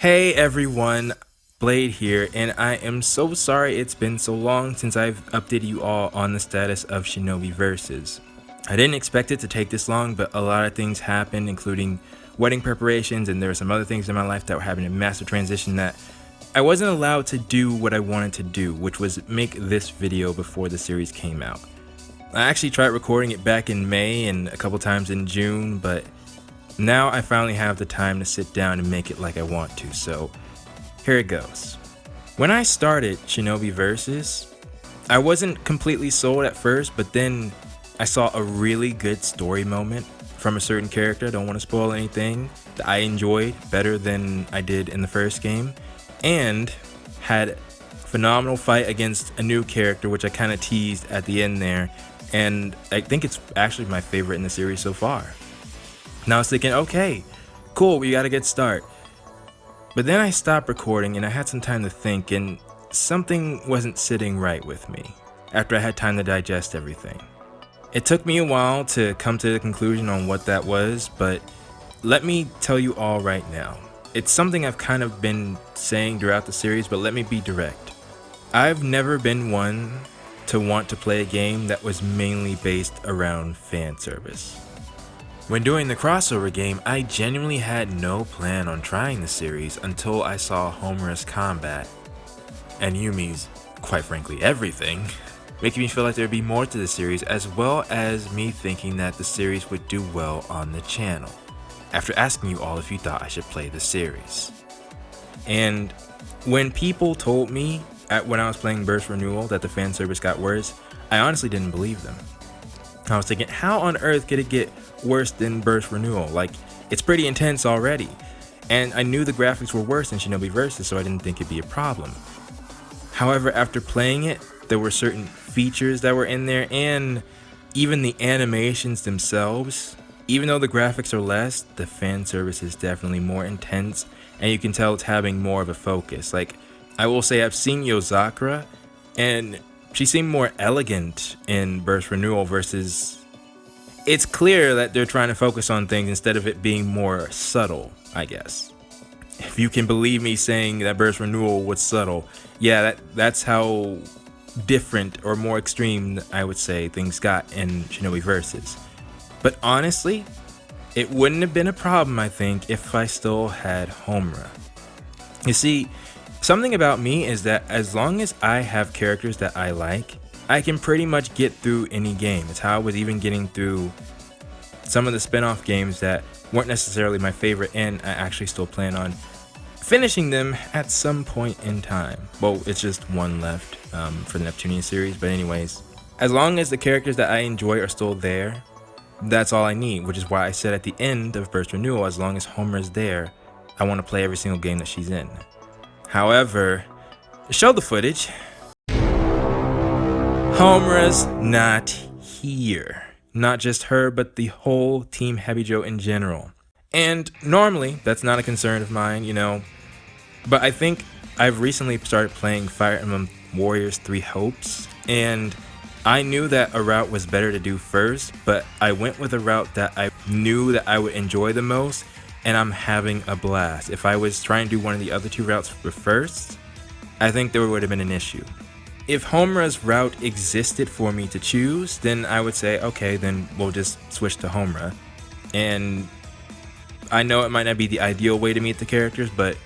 Hey everyone, Blade here, and I am so sorry it's been so long since I've updated you all on the status of Shinovi Versus. I didn't expect it to take this long, but a lot of things happened, including wedding preparations, and there were some other things in my life that were having a massive transition that I wasn't allowed to do what I wanted to do, which was make this video before the series came out. I actually tried recording it back in May and a couple times in June, but now I finally have the time to sit down and make it like I want to, so here it goes. When I started Shinovi Versus, I wasn't completely sold at first, but then I saw a really good story moment from a certain character, I don't want to spoil anything, that I enjoyed better than I did in the first game, and had a phenomenal fight against a new character, which I kind of teased at the end there, and I think it's actually my favorite in the series so far. Now I was thinking, okay, cool, we got a good start. But then I stopped recording and I had some time to think, and something wasn't sitting right with me after I had time to digest everything. It took me a while to come to the conclusion on what that was, but let me tell you all right now. It's something I've kind of been saying throughout the series, but let me be direct. I've never been one to want to play a game that was mainly based around fan service. When doing the crossover game, I genuinely had no plan on trying the series until I saw Homura's combat and Yumi's, quite frankly, everything, making me feel like there'd be more to the series, as well as me thinking that the series would do well on the channel, after asking you all if you thought I should play the series. And when people told me when I was playing Burst Renewal that the fan service got worse, I honestly didn't believe them. I was thinking, how on earth could it get worse than Burst Renewal? Like, it's pretty intense already. And I knew the graphics were worse than Shinobi Versus, so I didn't think it'd be a problem. However, after playing it, there were certain features that were in there, and even the animations themselves. Even though the graphics are less, the fan service is definitely more intense, and you can tell it's having more of a focus. Like, I will say I've seen Yozakura, and she seemed more elegant in Burst Renewal versus... It's clear that they're trying to focus on things instead of it being more subtle, I guess. If you can believe me saying that Burst Renewal was subtle, yeah, that's how different or more extreme, I would say, things got in Shinobi Versus. But honestly, it wouldn't have been a problem, I think, if I still had Homura. You see, something about me is that as long as I have characters that I like, I can pretty much get through any game. It's how I was even getting through some of the spin-off games that weren't necessarily my favorite, and I actually still plan on finishing them at some point in time. Well, it's just one left for the Neptunian series, but anyways, as long as the characters that I enjoy are still there, that's all I need, which is why I said at the end of Burst Renewal, as long as Homura's there, I want to play every single game that she's in. However, show the footage. Homura's not here. Not just her, but the whole Team Hebijo in general. And normally, that's not a concern of mine, you know, but I think I've recently started playing Fire Emblem Warriors 3 Hopes, and I knew that a route was better to do first, but I went with a route that I knew that I would enjoy the most, and I'm having a blast. If I was trying to do one of the other two routes first, I think there would have been an issue. If Homura's route existed for me to choose, then I would say, okay, then we'll just switch to Homura. And I know it might not be the ideal way to meet the characters, but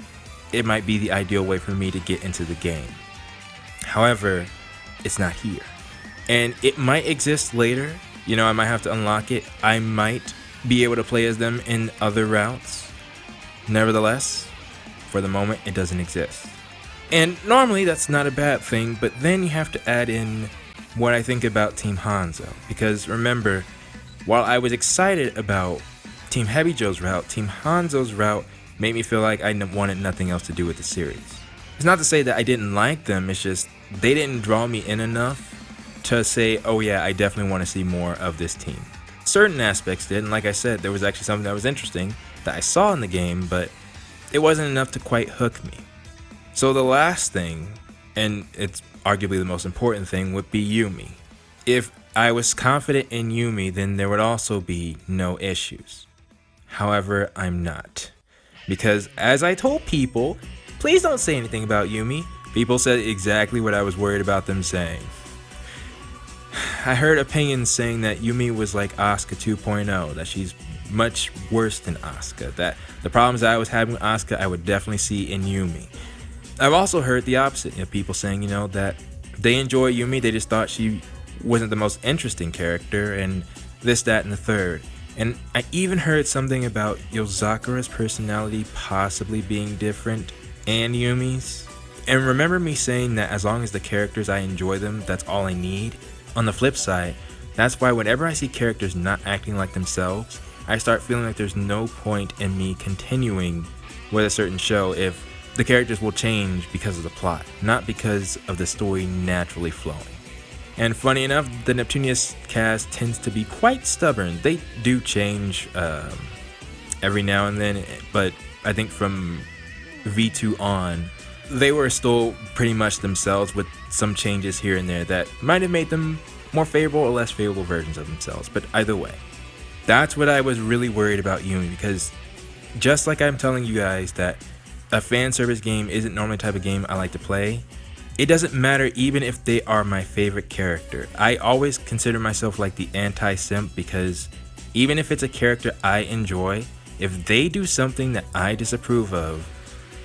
it might be the ideal way for me to get into the game. However, it's not here. And it might exist later, you know, I might have to unlock it. I might be able to play as them in other routes. Nevertheless, for the moment, it doesn't exist. And normally that's not a bad thing, but then you have to add in what I think about Team Hanzo. Because remember, while I was excited about Team Hebijo's route, Team Hanzo's route made me feel like I wanted nothing else to do with the series. It's not to say that I didn't like them, it's just they didn't draw me in enough to say, oh yeah, I definitely want to see more of this team. Certain aspects did, and like I said, there was actually something that was interesting that I saw in the game, but it wasn't enough to quite hook me. So the last thing, and it's arguably the most important thing, would be Yumi. If I was confident in Yumi, then there would also be no issues. However, I'm not. Because as I told people, please don't say anything about Yumi. People said exactly what I was worried about them saying. I heard opinions saying that Yumi was like Asuka 2.0, that she's much worse than Asuka, that the problems that I was having with Asuka I would definitely see in Yumi. I've also heard the opposite, people saying, that they enjoy Yumi, they just thought she wasn't the most interesting character, and this, that, and the third. And I even heard something about Yozakura's personality possibly being different and Yumi's. And remember me saying that as long as the characters I enjoy them, that's all I need? On the flip side, that's why whenever I see characters not acting like themselves, I start feeling like there's no point in me continuing with a certain show if the characters will change because of the plot, not because of the story naturally flowing. And funny enough, the Neptunius cast tends to be quite stubborn. They do change every now and then, but I think from V2 on, they were still pretty much themselves with some changes here and there that might have made them more favorable or less favorable versions of themselves. But either way, that's what I was really worried about Yumi, because just like I'm telling you guys that a fan service game isn't normally the type of game I like to play, it doesn't matter even if they are my favorite character. I always consider myself like the anti-simp, because even if it's a character I enjoy, if they do something that I disapprove of,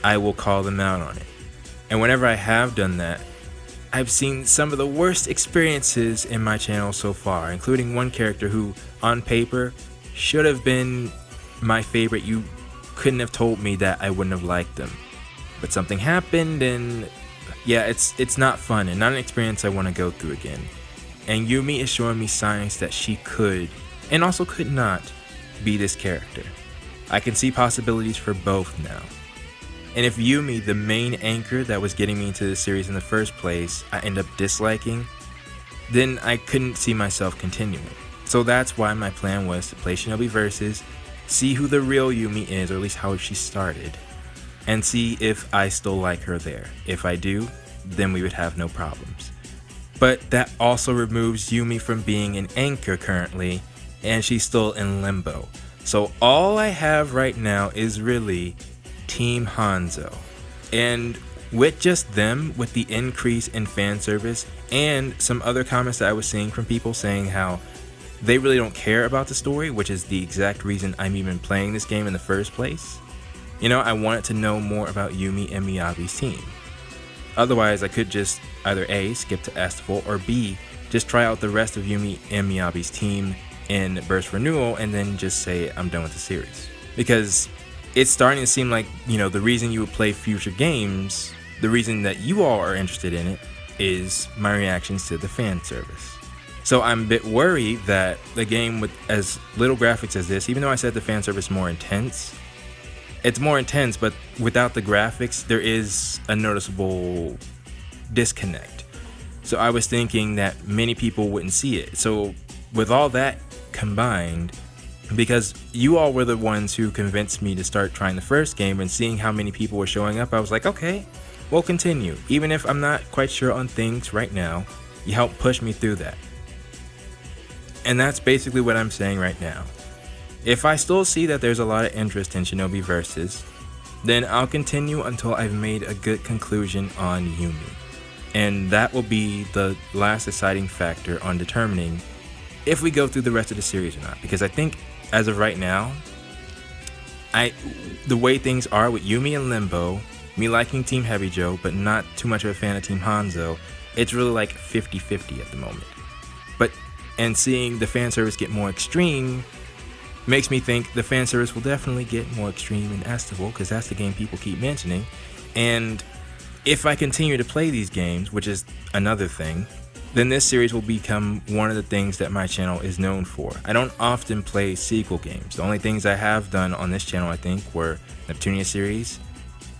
I will call them out on it. And whenever I have done that, I've seen some of the worst experiences in my channel so far, including one character who, on paper, should have been my favorite. You couldn't have told me that I wouldn't have liked them. But something happened, and yeah, it's not fun and not an experience I want to go through again. And Yumi is showing me signs that she could, and also could not, be this character. I can see possibilities for both now. And if Yumi, the main anchor that was getting me into the series in the first place, I end up disliking, then I couldn't see myself continuing. So that's why my plan was to play Shinobi Versus, see who the real Yumi is, or at least how she started, and see if I still like her there. If I do, then we would have no problems. But that also removes Yumi from being an anchor currently, and she's still in limbo. So all I have right now is really Team Hanzo. And with just them, with the increase in fan service and some other comments that I was seeing from people saying how they really don't care about the story, which is the exact reason I'm even playing this game in the first place, I wanted to know more about Yumi and Miyabi's team. Otherwise, I could just either A, skip to Estival, or B, just try out the rest of Yumi and Miyabi's team in Burst Renewal and then just say I'm done with the series. Because it's starting to seem like, the reason you would play future games, the reason that you all are interested in it, is my reactions to the fan service. So I'm a bit worried that the game with as little graphics as this, even though I said the fan service is more intense, it's more intense, but without the graphics, there is a noticeable disconnect. So I was thinking that many people wouldn't see it. So with all that combined, because you all were the ones who convinced me to start trying the first game, and seeing how many people were showing up, I was like, okay, we'll continue. Even if I'm not quite sure on things right now, you helped push me through that. And that's basically what I'm saying right now. If I still see that there's a lot of interest in Shinobi Versus, then I'll continue until I've made a good conclusion on Yumi. And that will be the last deciding factor on determining if we go through the rest of the series or not. Because I think, as of right now, the way things are with Yumi and Limbo, me liking Team Heavy Joe, but not too much of a fan of Team Hanzo, it's really like 50-50 at the moment. And seeing the fan service get more extreme makes me think the fan service will definitely get more extreme in Estival, because that's the game people keep mentioning. And if I continue to play these games, which is another thing, then this series will become one of the things that my channel is known for. I don't often play sequel games. The only things I have done on this channel, I think, were Neptunia series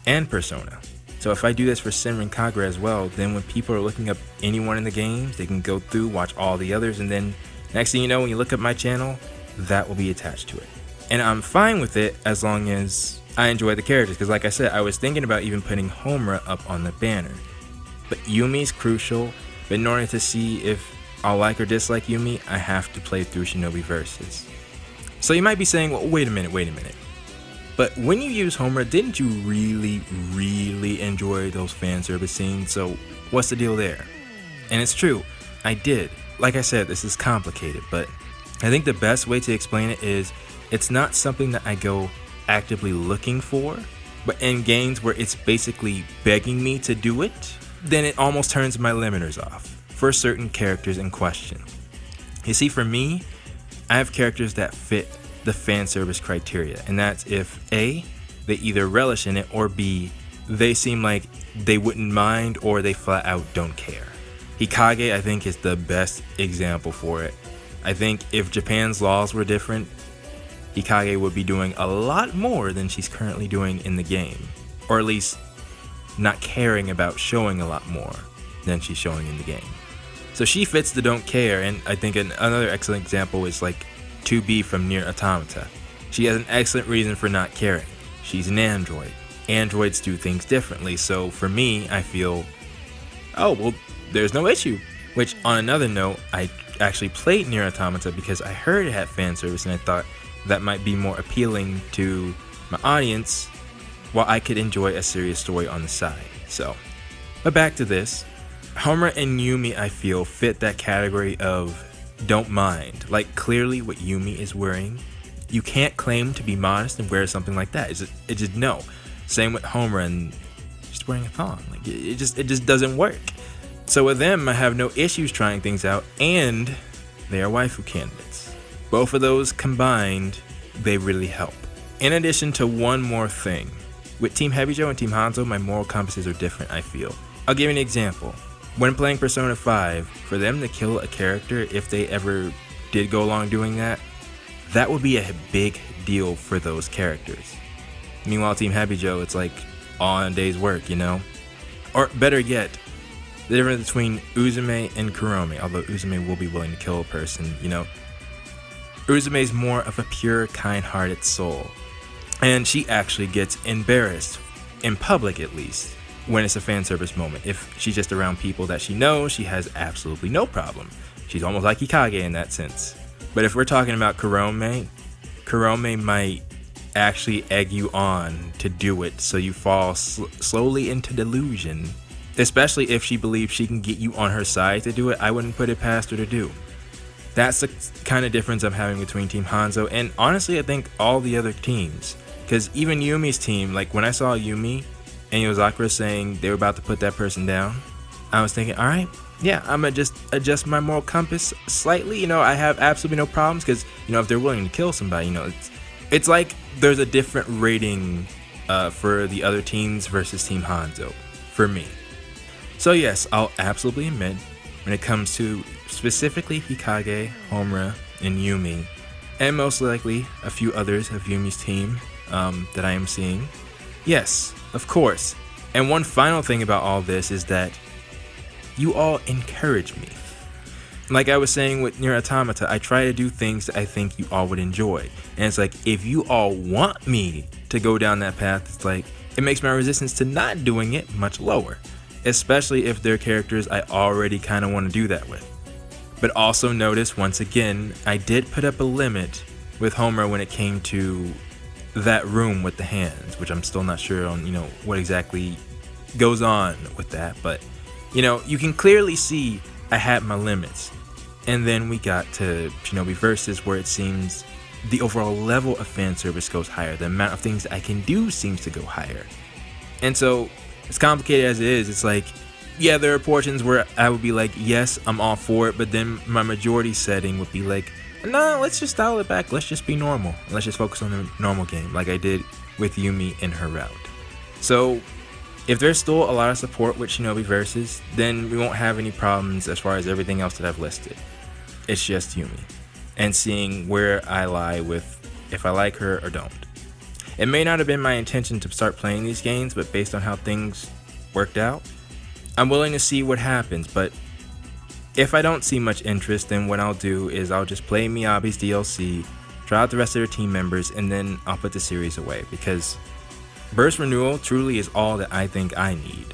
and Persona. So if I do this for Senran Kagura as well, then when people are looking up anyone in the games, they can go through, watch all the others, and then next thing you know, when you look up my channel, that will be attached to it. And I'm fine with it as long as I enjoy the characters, because like I said, I was thinking about even putting Homura up on the banner. But Yumi's crucial, but in order to see if I'll like or dislike Yumi, I have to play through Shinobi Versus. So you might be saying, well, wait a minute. But when you use Homura, didn't you really enjoy those fan service scenes? So what's the deal there? And it's true, I did. Like I said, this is complicated, but I think the best way to explain it is it's not something that I go actively looking for, but in games where it's basically begging me to do it, then it almost turns my limiters off for certain characters in question. You see, for me, I have characters that fit the fan service criteria, and that's if A, they either relish in it, or B, they seem like they wouldn't mind or they flat out don't care. Hikage, I think, is the best example for it. I think if Japan's laws were different, Hikage would be doing a lot more than she's currently doing in the game, or at least not caring about showing a lot more than she's showing in the game. So she fits the don't care, and I think another excellent example is like 2B from Nier Automata. She has an excellent reason for not caring. She's an android. Androids do things differently, so for me, I feel, oh, well, there's no issue. Which, on another note, I actually played Nier Automata because I heard it had fan service, and I thought that might be more appealing to my audience, while I could enjoy a serious story on the side. So, but back to this. Homura and Yumi, I feel, fit that category of don't mind. Like, clearly what Yumi is wearing, you can't claim to be modest and wear something like that. It just no. Same with Homura, and she's wearing a thong. Like, it just doesn't work. So with them, I have no issues trying things out, and they are waifu candidates. Both of those combined, they really help. In addition to one more thing, with Team Hebijo and Team Hanzo, my moral compasses are different, I feel. I'll give you an example. When playing Persona 5, for them to kill a character, if they ever did go along doing that, that would be a big deal for those characters. Meanwhile, Team Hebijo, it's like all in a day's work, you know? Or better yet, the difference between Uzume and Kurome, although Uzume will be willing to kill a person, you know? Uzume is more of a pure, kind-hearted soul. And she actually gets embarrassed, in public at least, when it's a fan service moment. If she's just around people that she knows, she has absolutely no problem. She's almost like Hikage in that sense. But if we're talking about Kurome might actually egg you on to do it, so you fall slowly into delusion. Especially if she believes she can get you on her side to do it, I wouldn't put it past her to do. That's the kind of difference I'm having between Team Hanzo and honestly I think all the other teams. Because even Yumi's team, like when I saw Yumi and Yozakura saying they were about to put that person down, I was thinking, alright, yeah, I'm gonna just adjust my moral compass slightly. You know, I have absolutely no problems because, you know, if they're willing to kill somebody, you know, it's like there's a different rating for the other teams versus Team Hanzo, for me. So yes, I'll absolutely admit, when it comes to specifically Hikage, Homura, and Yumi, and most likely a few others of Yumi's team that I am seeing, yes, of course. And one final thing about all this is that you all encourage me. Like I was saying with Nier Automata, I try to do things that I think you all would enjoy. And it's like, if you all want me to go down that path, it's like, it makes my resistance to not doing it much lower. Especially if they're characters I already kind of want to do that with. But also notice, once again, I did put up a limit with Homura when it came to that room with the hands, which I'm still not sure on, you know, what exactly goes on with that. But, you know, you can clearly see I had my limits. And then we got to Shinobi Versus, where it seems the overall level of fan service goes higher. The amount of things that I can do seems to go higher. And so, as complicated as it is, it's like, yeah, there are portions where I would be like, yes, I'm all for it, but then my majority setting would be like, no, let's just dial it back, let's just be normal, let's just focus on the normal game, like I did with Yumi in her route. So, if there's still a lot of support with Shinobi Versus, then we won't have any problems as far as everything else that I've listed. It's just Yumi, and seeing where I lie with if I like her or don't. It may not have been my intention to start playing these games, but based on how things worked out, I'm willing to see what happens. But if I don't see much interest, then what I'll do is I'll just play Miyabi's DLC, try out the rest of their team members, and then I'll put the series away, because Burst Renewal truly is all that I think I need.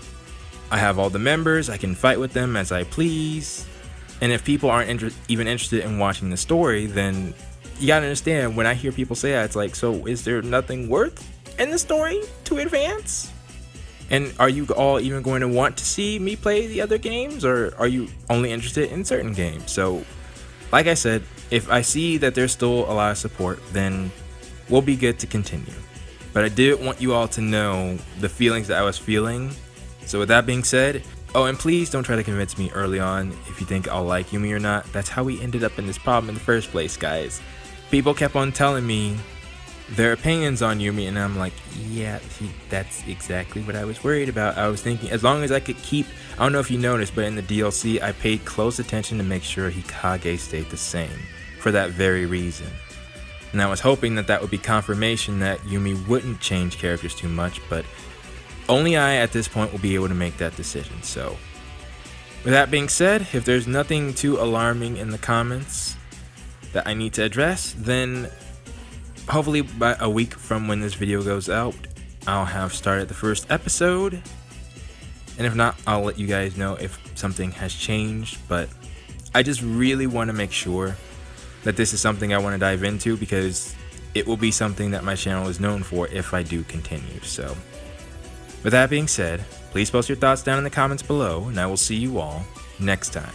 I have all the members, I can fight with them as I please, and if people aren't even interested in watching the story, then you gotta understand, when I hear people say that, it's like, so is there nothing worth in the story to advance? And are you all even going to want to see me play the other games, or are you only interested in certain games? So, like I said, if I see that there's still a lot of support, then we'll be good to continue. But I did want you all to know the feelings that I was feeling. So with that being said, oh, and please don't try to convince me early on if you think I'll like Yumi or not. That's how we ended up in this problem in the first place, guys. People kept on telling me their opinions on Yumi, and I'm like, yeah, see, that's exactly what I was worried about. I was thinking, as long as I could keep, I don't know if you noticed, but in the DLC, I paid close attention to make sure Hikage stayed the same, for that very reason. And I was hoping that that would be confirmation that Yumi wouldn't change characters too much, but only I at this point will be able to make that decision. So, with that being said, if there's nothing too alarming in the comments that I need to address, then hopefully by a week from when this video goes out, I'll have started the first episode. And if not, I'll let you guys know if something has changed. But I just really want to make sure that this is something I want to dive into, because it will be something that my channel is known for if I do continue. So, with that being said, please post your thoughts down in the comments below, and I will see you all next time.